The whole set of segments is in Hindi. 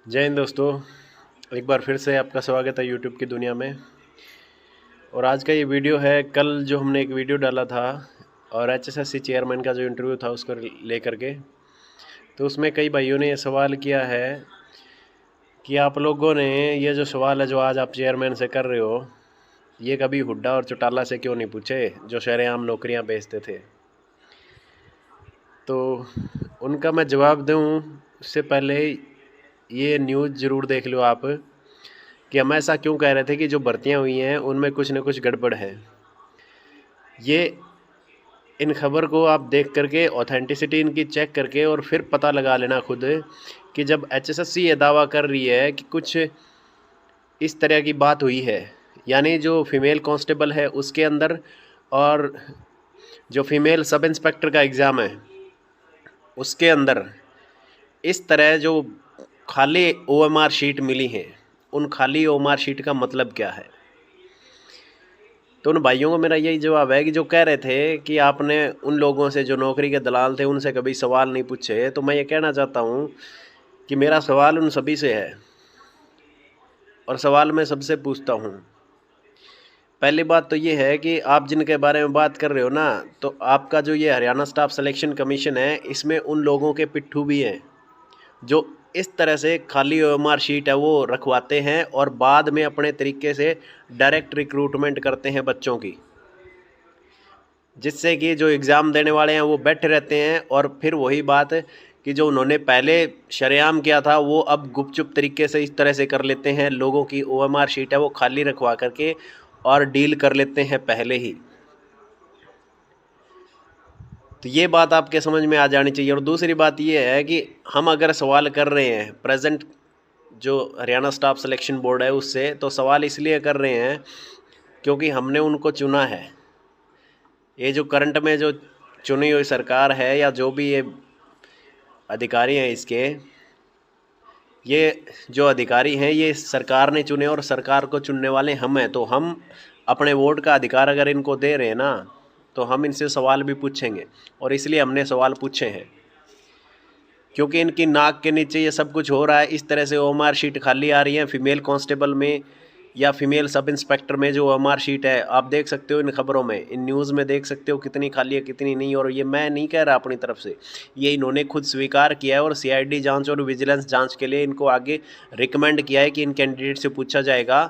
जय हिंद दोस्तों। एक बार फिर से आपका स्वागत है यूट्यूब की दुनिया में। और आज का ये वीडियो है, कल जो हमने एक वीडियो डाला था और एचएसएससी चेयरमैन का जो इंटरव्यू था उसको लेकर के, तो उसमें कई भाइयों ने ये सवाल किया है कि आप लोगों ने ये जो सवाल है जो आज आप चेयरमैन से कर रहे हो, ये कभी हुड्डा और चौटाला से क्यों नहीं पूछे जो शरेआम नौकरियां बेचते थे। तो उनका मैं जवाब दूं उससे पहले ये न्यूज़ ज़रूर देख लो आप कि हम ऐसा क्यों कह रहे थे कि जो भर्तियां हुई हैं उनमें कुछ न कुछ गड़बड़ है। ये इन खबर को आप देख करके ऑथेंटिसिटी इनकी चेक करके और फिर पता लगा लेना खुद कि जब एचएसएससी ये दावा कर रही है कि कुछ इस तरह की बात हुई है, यानी जो फीमेल कांस्टेबल है उसके अंदर और जो फीमेल सब इंस्पेक्टर का एग्ज़ाम है उसके अंदर इस तरह जो खाली ओएमआर शीट मिली है, उन खाली ओएमआर शीट का मतलब क्या है। तो उन भाइयों को मेरा यही जवाब है कि जो कह रहे थे कि आपने उन लोगों से जो नौकरी के दलाल थे उनसे कभी सवाल नहीं पूछे, तो मैं ये कहना चाहता हूँ कि मेरा सवाल उन सभी से है और सवाल मैं सबसे पूछता हूँ। पहली बात तो ये है कि आप जिनके बारे में बात कर रहे हो ना, तो आपका जो ये हरियाणा स्टाफ सिलेक्शन कमीशन है, इसमें उन लोगों के पिट्ठू भी हैं जो इस तरह से खाली ओएमआर शीट है वो रखवाते हैं और बाद में अपने तरीके से डायरेक्ट रिक्रूटमेंट करते हैं बच्चों की, जिससे कि जो एग्ज़ाम देने वाले हैं वो बैठे रहते हैं और फिर वही बात कि जो उन्होंने पहले शरेआम किया था वो अब गुपचुप तरीके से इस तरह से कर लेते हैं, लोगों की ओएमआर शीट है वो खाली रखवा करके और डील कर लेते हैं पहले ही। तो ये बात आपके समझ में आ जानी चाहिए। और दूसरी बात ये है कि हम अगर सवाल कर रहे हैं प्रेजेंट जो हरियाणा स्टाफ सिलेक्शन बोर्ड है उससे, तो सवाल इसलिए कर रहे हैं क्योंकि हमने उनको चुना है। ये जो करंट में जो चुनी हुई सरकार है या जो भी ये अधिकारी हैं इसके, ये जो अधिकारी हैं ये सरकार ने चुने और सरकार को चुनने वाले हम हैं। तो हम अपने वोट का अधिकार अगर इनको दे रहे हैं ना, तो हम इनसे सवाल भी पूछेंगे। और इसलिए हमने सवाल पूछे हैं क्योंकि इनकी नाक के नीचे ये सब कुछ हो रहा है। इस तरह से ओएमआर शीट खाली आ रही है फीमेल कांस्टेबल में या फीमेल सब इंस्पेक्टर में जो ओएमआर शीट है, आप देख सकते हो इन खबरों में, इन न्यूज़ में देख सकते हो कितनी खाली है कितनी नहीं। और ये मैं नहीं कह रहा अपनी तरफ से, ये इन्होंने खुद स्वीकार किया है और सीआईडी जांच और विजिलेंस जांच के लिए इनको आगे रिकमेंड किया है कि इन कैंडिडेट से पूछा जाएगा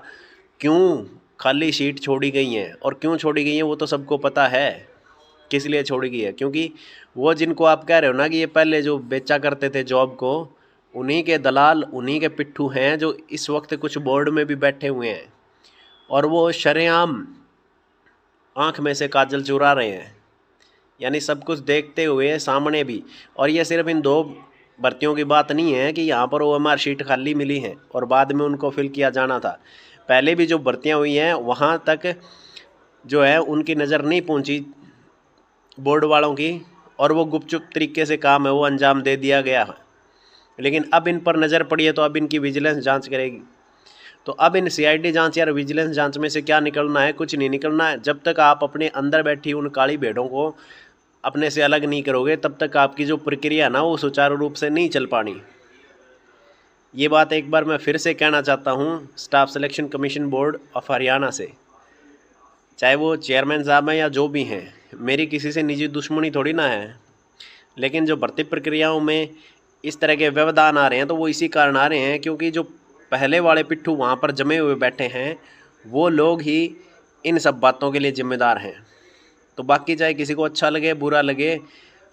क्यों खाली शीट छोड़ी गई हैं। और क्यों छोड़ी गई हैं वो तो सबको पता है किस लिए छोड़ी गई है, क्योंकि वो जिनको आप कह रहे हो ना कि ये पहले जो बेचा करते थे जॉब को, उन्हीं के दलाल उन्हीं के पिट्ठू हैं जो इस वक्त कुछ बोर्ड में भी बैठे हुए हैं और वो शरेआम आंख में से काजल चुरा रहे हैं, यानी सब कुछ देखते हुए सामने भी। और ये सिर्फ इन दो भर्तियों की बात नहीं है कि यहाँ पर ओएमआर शीट खाली मिली है और बाद में उनको फिल किया जाना था। पहले भी जो भर्तियाँ हुई हैं वहाँ तक जो है उनकी नज़र नहीं पहुँची बोर्ड वालों की, और वो गुपचुप तरीके से काम है वो अंजाम दे दिया गया है। लेकिन अब इन पर नज़र पड़ी है तो अब इनकी विजिलेंस जांच करेगी। तो अब इन सीआईडी जांच या विजिलेंस जांच में से क्या निकलना है? कुछ नहीं निकलना है। जब तक आप अपने अंदर बैठी उन काली भेड़ों को अपने से अलग नहीं करोगे तब तक आपकी जो प्रक्रिया ना वो सुचारू रूप से नहीं चल पानी। ये बात एक बार मैं फिर से कहना चाहता हूँ staff selection commission board of Haryana से, चाहे वो चेयरमैन साहब हैं या जो भी हैं, मेरी किसी से निजी दुश्मनी थोड़ी ना है। लेकिन जो भर्ती प्रक्रियाओं में इस तरह के व्यवधान आ रहे हैं तो वो इसी कारण आ रहे हैं क्योंकि जो पहले वाले पिट्ठू वहाँ पर जमे हुए बैठे हैं वो लोग ही इन सब बातों के लिए जिम्मेदार हैं। तो बाकी चाहे किसी को अच्छा लगे बुरा लगे,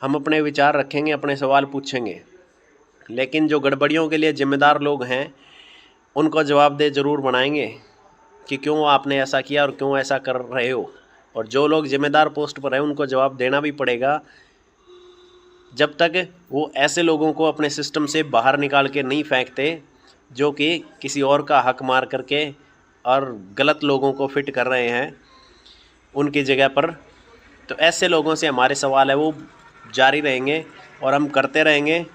हम अपने विचार रखेंगे, अपने सवाल पूछेंगे, लेकिन जो गड़बड़ियों के लिए जिम्मेदार लोग हैं उनको जवाबदेह ज़रूर बनाएंगे कि क्यों आपने ऐसा किया और क्यों ऐसा कर रहे हो। और जो लोग जिम्मेदार पोस्ट पर हैं उनको जवाब देना भी पड़ेगा जब तक वो ऐसे लोगों को अपने सिस्टम से बाहर निकाल के नहीं फेंकते जो कि किसी और का हक मार करके और गलत लोगों को फिट कर रहे हैं उनकी जगह पर। तो ऐसे लोगों से हमारे सवाल है वो जारी रहेंगे और हम करते रहेंगे।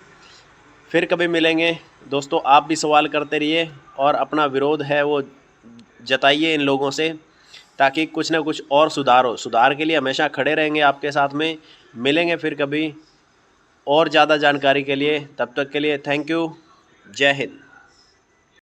फिर कभी मिलेंगे दोस्तों, आप भी सवाल करते रहिए और अपना विरोध है वो जताइए इन लोगों से ताकि कुछ ना कुछ और सुधार हो। सुधार के लिए हमेशा खड़े रहेंगे आपके साथ में। मिलेंगे फिर कभी और ज़्यादा जानकारी के लिए, तब तक के लिए थैंक यू। जय हिंद।